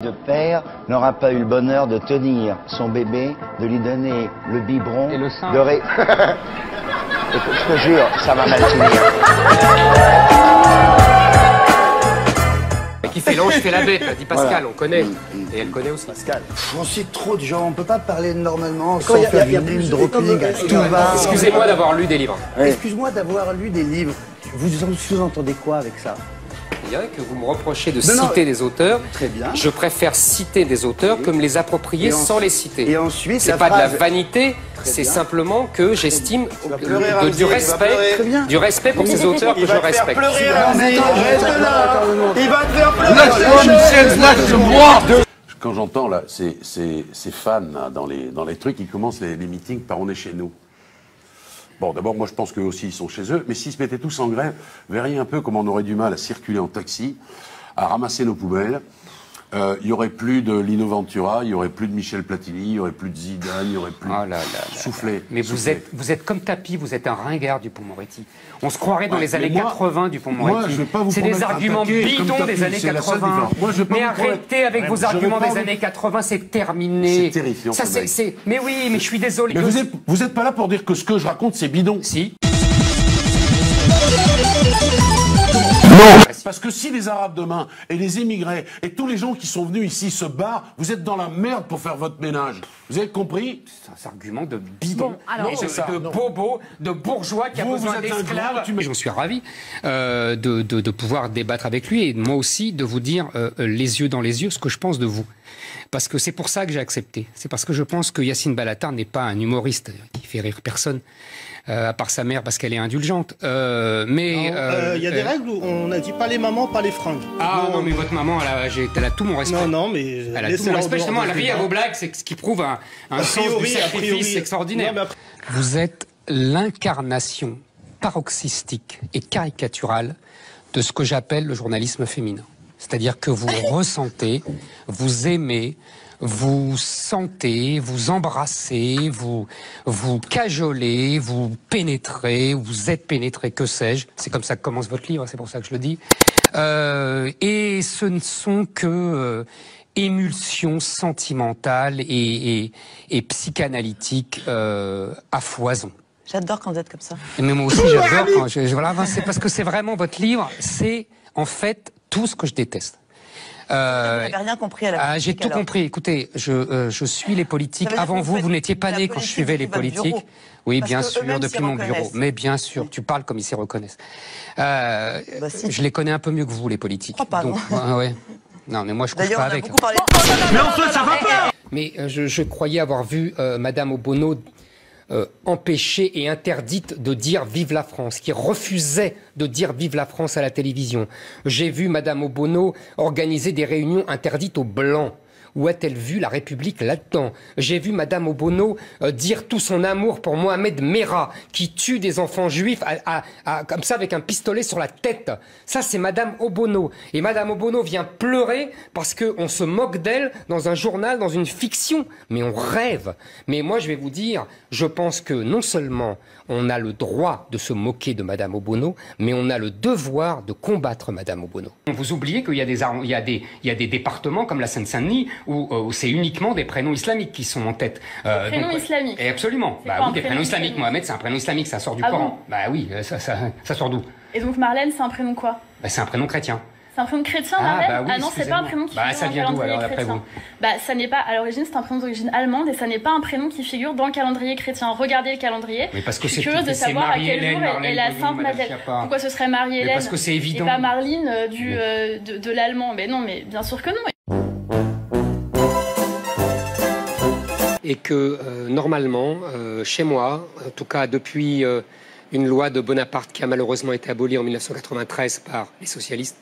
De père n'aura pas eu le bonheur de tenir son bébé, de lui donner le biberon, et le sein. Écoute, je te jure, ça va mal finir. Qui fait l'ange fait la bête, dit Pascal, on connaît. Et elle connaît aussi. Pascal. On sait trop de gens, on peut pas parler normalement sans faire du name dropping, tout va. Excusez-moi d'avoir lu des livres. Excuse-moi d'avoir lu des livres. Vous sous-entendez quoi avec ça? Il y a que vous me reprochez de citer des auteurs. Très bien. Je préfère citer des auteurs que me les approprier sans les citer. Et ensuite, c'est pas de la vanité, c'est simplement que j'estime du respect pour ces auteurs que je respecte. Il va te faire pleurer. Quand j'entends là ces fans là, dans les trucs, ils commencent les meetings par on est chez nous. Bon, d'abord, moi je pense qu'eux aussi ils sont chez eux, mais s'ils se mettaient tous en grève, vous verriez un peu comment on aurait du mal à circuler en taxi, à ramasser nos poubelles. Il y aurait plus de Lino Ventura, il y aurait plus de Michel Platini, il y aurait plus de Zidane, il y aurait plus de Soufflé. Mais vous êtes comme Tapi, vous êtes un ringard Dupond-Moretti. On se croirait dans les années 80 Dupond-Moretti. C'est des arguments bidons des années 80. Mais arrêtez avec vos arguments des années 80, c'est terminé. C'est terrifiant. Mais oui, mais je suis désolé. Mais vous êtes pas là pour dire que ce que je raconte c'est bidon. Si. Non. Parce que si les Arabes demain, et les émigrés, et tous les gens qui sont venus ici se barrent, vous êtes dans la merde pour faire votre ménage. Vous avez compris? C'est un argument de bidon, de bobo, de bourgeois qui a besoin d'esclaves. J'en suis ravi de pouvoir débattre avec lui et moi aussi de vous dire les yeux dans les yeux ce que je pense de vous. Parce que c'est pour ça que j'ai accepté. C'est parce que je pense que Yacine Balatar n'est pas un humoriste qui fait rire personne. À part sa mère parce qu'elle est indulgente. Mais il y a des règles où on n'a dit pas les mamans, pas les fringues. Ah non, mais votre maman, elle a tout mon respect. Non, mais elle a tout mon respect. Justement, elle rit à vos blagues, c'est ce qui prouve un sens du sacrifice extraordinaire. Non, vous êtes l'incarnation paroxystique et caricaturale de ce que j'appelle le journalisme féminin. C'est-à-dire que vous ressentez, vous aimez, vous sentez, vous embrassez, vous cajolez, vous pénétrez, vous êtes pénétré, que sais-je. C'est comme ça que commence votre livre, c'est pour ça que je le dis. Et ce ne sont que émulsions sentimentales et psychanalytiques à foison. J'adore quand vous êtes comme ça. Mais moi aussi j'adore quand voilà, c'est parce que c'est vraiment votre livre, c'est en fait tout ce que je déteste. Vous n'avez rien compris à la politique. J'ai tout compris. Écoutez, je suis les politiques. Avant vous n'étiez pas né quand je suivais les politiques. Oui, bien sûr, depuis mon bureau. Mais bien sûr, tu parles comme ils s'y reconnaissent. Si. Je les connais un peu mieux que vous, les politiques. Je crois pas, donc, ouais. Non, mais moi je couche pas avec. Mais enfin, ça va pas. Mais je croyais avoir vu Madame Obono empêchée et interdite de dire vive la France, qui refusait de dire vive la France à la télévision. J'ai vu Madame Obono organiser des réunions interdites aux Blancs. Où a-t-elle vu la République là-dedans? J'ai vu Madame Obono dire tout son amour pour Mohamed Merah, qui tue des enfants juifs comme ça avec un pistolet sur la tête. Ça, c'est Madame Obono. Et Madame Obono vient pleurer parce qu'on se moque d'elle dans un journal, dans une fiction. Mais on rêve. Mais moi, je vais vous dire, je pense que non seulement on a le droit de se moquer de Madame Obono, mais on a le devoir de combattre Madame Obono. Vous oubliez qu'il y a des départements comme la Seine-Saint-Denis où c'est uniquement des prénoms islamiques qui sont en tête. Prénoms islamiques. Et absolument. Bah oui, des prénoms islamiques. Mohamed, c'est un prénom islamique, ça sort du Coran. Bon bah oui, ça sort d'où? Et donc Marlène, c'est un prénom quoi? Bah c'est un prénom chrétien. C'est un prénom chrétien, Marlène? Bah oui, ah non, c'est pas un prénom qui figure ça dans le vient d'où calendrier alors d'après chrétien. vous? Bah ça n'est pas, à l'origine c'est un prénom d'origine allemande et ça n'est pas un prénom qui figure dans le calendrier chrétien. Regardez le calendrier. Mais parce que je suis curieuse de savoir à quel jour est la Sainte Madeleine. Pourquoi ce serait Marie-Hélène? Parce que c'est évident. Et pas Marline de l'allemand. Mais non, mais bien sûr que non. Et que normalement, chez moi, en tout cas depuis une loi de Bonaparte qui a malheureusement été abolie en 1993 par les socialistes,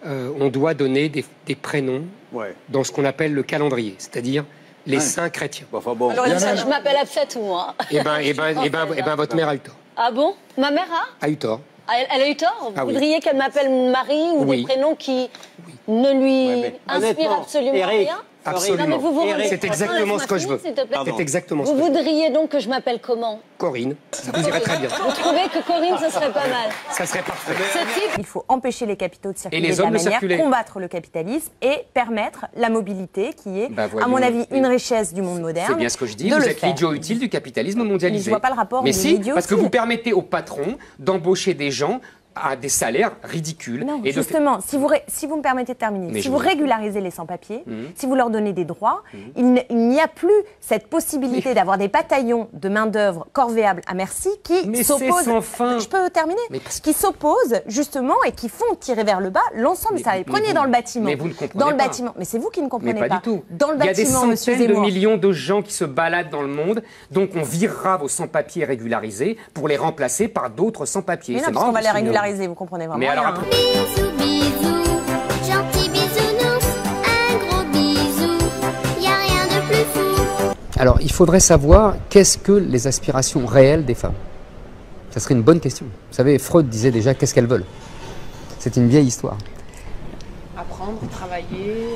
on doit donner des prénoms dans ce qu'on appelle le calendrier, c'est-à-dire les saints chrétiens. Alors, je m'appelle Abfette, moi. Eh ben, votre mère a eu tort. Ah bon? Ma mère a eu tort. Elle a eu tort? Vous voudriez qu'elle m'appelle Marie ou des prénoms qui ne lui inspirent absolument rien? Absolument. Non, mais vous C'est exactement ce que je veux. C'est exactement ce que je veux. Vous voudriez donc que je m'appelle comment? Corinne, ça vous irait très bien. Vous trouvez que Corinne, ce serait pas mal? Ça serait parfait. Il faut empêcher les capitaux de circuler Et les de la hommes de manière, circuler. combattre le capitalisme et permettre la mobilité qui est, à mon avis, une richesse du monde moderne. C'est bien ce que je dis, de vous le êtes faire. l'idiot utile du capitalisme mondialisé. Mais je vois pas le rapport. Mais de si, l'idiot parce que utile. vous permettez aux patrons d'embaucher des gens à des salaires ridicules. Non, et justement, si vous me permettez de terminer, Mais si je vous vous- régularisez les sans-papiers, si vous leur donnez des droits, il n'y a plus cette possibilité d'avoir des bataillons de main-d'œuvre corvéables à merci qui Mais s'opposent. c'est sans fin. Je peux terminer. Mais parce- Qui s'opposent justement et qui font tirer vers le bas l'ensemble des salariés. Prenez dans le bâtiment. Mais vous ne comprenez dans le pas. bâtiment. Mais c'est vous qui ne Mais comprenez pas du tout. Dans le Il y a des bâtiment, monsieur centaines de Zemmour. millions de gens qui se baladent dans le monde, donc on virera vos sans-papiers régularisés pour les remplacer par d'autres sans-papiers. Mais non, C'est parce marrant, qu'on va les parce que- régulariser, vous comprenez vraiment Mais alors rien, après- hein. Bisous, bisous, gentil bisounours, un gros bisou, y a rien de plus fou. Alors, il faudrait savoir qu'est-ce que les aspirations réelles des femmes. Ça serait une bonne question. Vous savez, Freud disait déjà qu'est-ce qu'elles veulent. C'est une vieille histoire. Apprendre, travailler,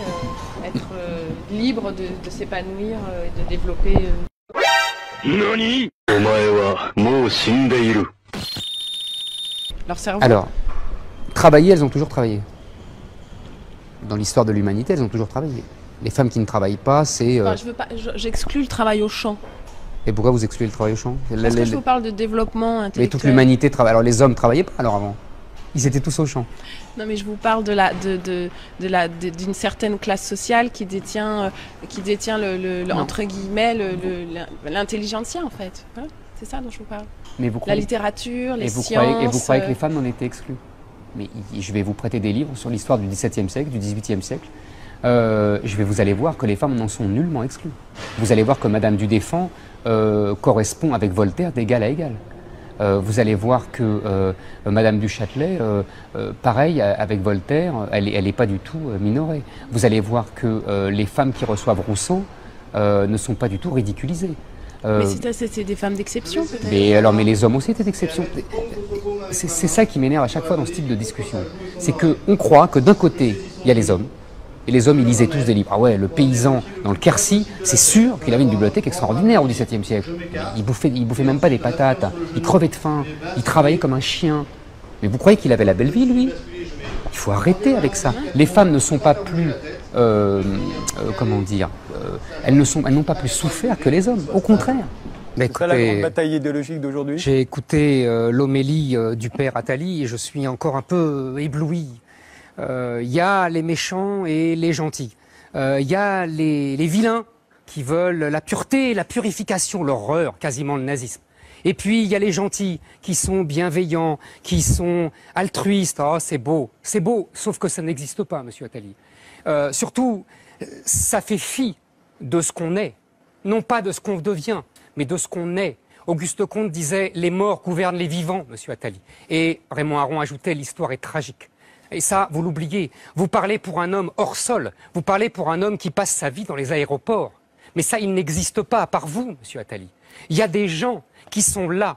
être libre de s'épanouir et de développer. Leur cerveau. Alors, travailler, elles ont toujours travaillé. Dans l'histoire de l'humanité, elles ont toujours travaillé. Les femmes qui ne travaillent pas, c'est... Enfin, je veux pas, j'exclus le travail au champ. Et pourquoi vous excluez le travail au champ? Parce que je vous parle de développement intellectuel. Mais toute l'humanité travaille. Alors les hommes travaillaient pas alors avant. Ils étaient tous au champ. Non, mais je vous parle d'une certaine classe sociale qui détient entre guillemets l'intelligentsia en fait. Voilà, c'est ça dont je vous parle. Mais vous La croyez... littérature, les sciences. Et vous croyez que les femmes en étaient exclues? Mais je vais vous prêter des livres sur l'histoire du XVIIe siècle, du XVIIIe siècle. Vous allez voir que les femmes n'en sont nullement exclues. Vous allez voir que Madame du Deffand correspond avec Voltaire d'égal à égal. Vous allez voir que Madame du Châtelet, pareil avec Voltaire, elle n'est pas du tout minorée. Vous allez voir que les femmes qui reçoivent Rousseau ne sont pas du tout ridiculisées. Mais c'est des femmes d'exception peut-être. Mais les hommes aussi étaient d'exception. C'est ça qui m'énerve à chaque fois dans ce type de discussion. C'est qu'on croit que d'un côté, il y a les hommes. Et les hommes, ils lisaient tous des livres. Ah ouais, le paysan dans le Quercy, c'est sûr qu'il avait une bibliothèque extraordinaire au XVIIe siècle. Il bouffait même pas des patates. Il crevait de faim. Il travaillait comme un chien. Mais vous croyez qu'il avait la belle vie, lui? Il faut arrêter avec ça. Les femmes ne sont pas plus... comment dire elles n'ont pas plus souffert que les hommes. Au contraire. C'est ça la grande bataille idéologique d'aujourd'hui. J'ai écouté l'homélie du père Attali et je suis encore un peu ébloui. Il y a les méchants et les gentils. Il y a les vilains qui veulent la pureté, la purification, l'horreur, quasiment le nazisme. Et puis il y a les gentils qui sont bienveillants, qui sont altruistes. Oh, c'est beau, sauf que ça n'existe pas, monsieur Attali. Surtout, ça fait fi de ce qu'on est, non pas de ce qu'on devient, mais de ce qu'on est. Auguste Comte disait « Les morts gouvernent les vivants », monsieur Attali. Et Raymond Aron ajoutait « L'histoire est tragique ». Et ça, vous l'oubliez. Vous parlez pour un homme hors sol. Vous parlez pour un homme qui passe sa vie dans les aéroports. Mais ça, il n'existe pas à part vous, monsieur Attali. Il y a des gens qui sont là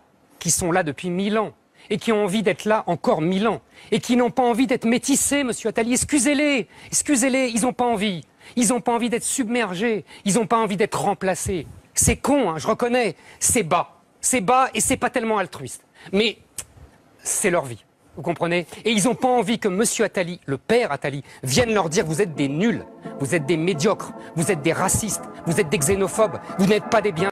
depuis 1000 ans, et qui ont envie d'être là encore 1000 ans, et qui n'ont pas envie d'être métissés, monsieur Attali. Excusez-les, ils n'ont pas envie. Ils n'ont pas envie d'être submergés, ils n'ont pas envie d'être remplacés. C'est con, hein, je reconnais, c'est bas et c'est pas tellement altruiste. Mais c'est leur vie. Vous comprenez? Et ils n'ont pas envie que monsieur Attali, le père Attali, vienne leur dire vous êtes des nuls, vous êtes des médiocres, vous êtes des racistes, vous êtes des xénophobes, vous n'êtes pas des biens.